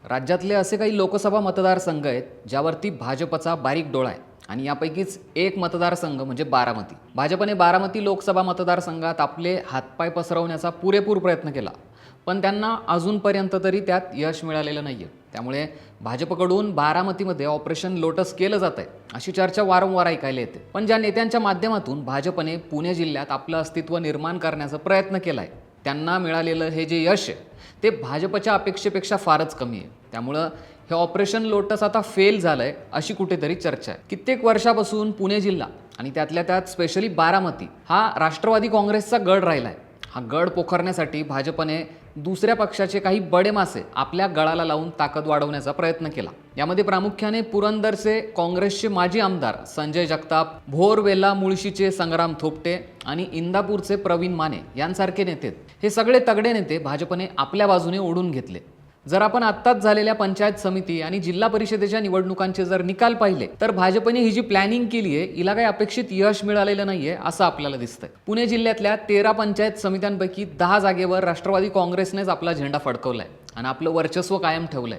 राज्यातले असे काही लोकसभा मतदारसंघ आहेत ज्यावरती भाजपचा बारीक डोळा आहे आणि यापैकीच एक मतदारसंघ म्हणजे बारामती. भाजपने बारामती लोकसभा मतदारसंघात आपले हातपाय पसरवण्याचा पुरेपूर प्रयत्न केला, पण त्यांना अजूनपर्यंत तरी त्यात यश मिळालेलं नाही आहे. त्यामुळे भाजपकडून बारामतीमध्ये ऑपरेशन लोटस केलं जात आहे अशी चर्चा वारंवार ऐकायला येते. पण ज्या नेत्यांच्या माध्यमातून भाजपने पुणे जिल्ह्यात आपलं अस्तित्व निर्माण करण्याचा प्रयत्न केला आहे त्यांना मिळालेलं हे जे यश आहे ते भाजपच्या अपेक्षेपेक्षा फारच कमी आहे. त्यामुळं हे ऑपरेशन लोटस आता फेल झालंय अशी कुठेतरी चर्चा आहे. कित्येक वर्षापासून पुणे जिल्हा आणि त्यातल्या त्यात स्पेशली बारामती हा राष्ट्रवादी काँग्रेसचा गड राहिला आहे. हा गड पोखरण्यासाठी भाजपने दुसऱ्या पक्षाचे काही बडे मासे आपल्या गळाला लावून ताकद वाढवण्याचा प्रयत्न केला. यामध्ये प्रामुख्याने पुरंदरचे काँग्रेसचे माजी आमदार संजय जगताप, भोरवेला मुळशीचे संग्राम थोपटे आणि इंदापूरचे प्रवीण माने यांसारखे नेते, हे सगळे तगडे नेते भाजपने आपल्या बाजूने ओढून घेतले. जर आपण आत्ताच झालेल्या पंचायत समिती आणि जिल्हा परिषदेच्या निवडणुकांचे जर निकाल पाहिले तर भाजपने ही जी प्लॅनिंग केली आहे हिला काही अपेक्षित यश मिळालेलं नाहीये असं आपल्याला दिसतंय. पुणे जिल्ह्यातल्या 13 पंचायत समित्यांपैकी 10 जागेवर राष्ट्रवादी काँग्रेसनेच आपला झेंडा फडकवलाय आणि आपलं वर्चस्व कायम ठेवलंय.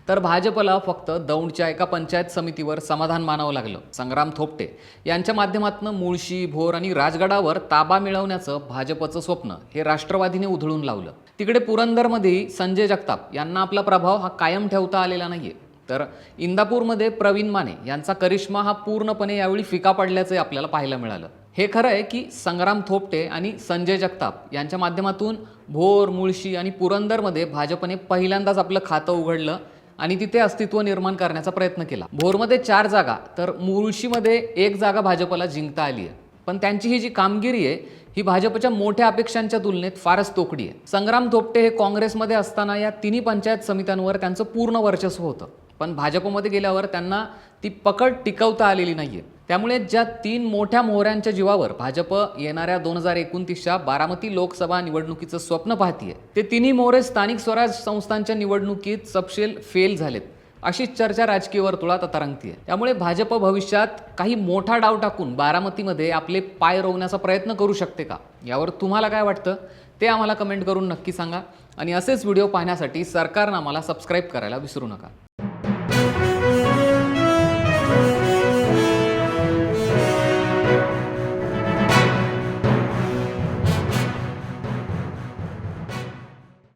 तर भाजपला फक्त दौंडच्या एका पंचायत समितीवर समाधान मानावं लागलं. संग्राम थोपटे यांच्या माध्यमातून मुळशी, भोर आणि राजगडावर ताबा मिळवण्याचं भाजपचं स्वप्न हे राष्ट्रवादीने उधळून लावलं. तिकडे पुरंदरमध्ये संजय जगताप यांना आपला प्रभाव हा कायम ठेवता आलेला नाहीये. तर इंदापूरमध्ये प्रवीण माने यांचा करिश्मा हा पूर्णपणे यावेळी फिका पडल्याचं आपल्याला पाहायला मिळालं. हे खरं आहे की संग्राम थोपटे आणि संजय जगताप यांच्या माध्यमातून भोर, मुळशी आणि पुरंदरमध्ये भाजपने पहिल्यांदाच आपलं खातं उघडलं आणि तिथे अस्तित्व निर्माण करण्याचा प्रयत्न केला. भोरमध्ये 4 जागा तर मुळशीमध्ये 1 जागा भाजपला जिंकता आली आहे. पण त्यांची ही जी कामगिरी आहे ही भाजपच्या मोठ्या अपेक्षांच्या तुलनेत फारच तोकडी आहे. संग्राम थोपटे हे काँग्रेसमध्ये असताना या तिन्ही पंचायत समित्यांवर त्यांचं पूर्ण वर्चस्व होतं, पण भाजपमध्ये गेल्यावर त्यांना ती पकड टिकवता आलेली नाहीये. त्यामुळे ज्या 3 मोठ्या मोहऱ्यांच्या जीवावर भाजप येणाऱ्या 2029च्या बारामती लोकसभा निवडणुकीचं स्वप्न पाहतीये ते तिन्ही मोहरे स्थानिक स्वराज संस्थांच्या निवडणुकीत सपशेल फेल झालेत अशीच चर्चा राजकीय वर्तुळात आता रंगतीये. त्यामुळे भाजप भविष्यात काही मोठा डाव टाकून बारामतीमध्ये आपले पाय रोवण्याचा प्रयत्न करू शकते का, यावर तुम्हाला काय वाटतं ते आम्हाला कमेंट करून नक्की सांगा. आणि असेच व्हिडिओ पाहण्यासाठी सरकारनं आम्हाला सबस्क्राईब करायला विसरू नका.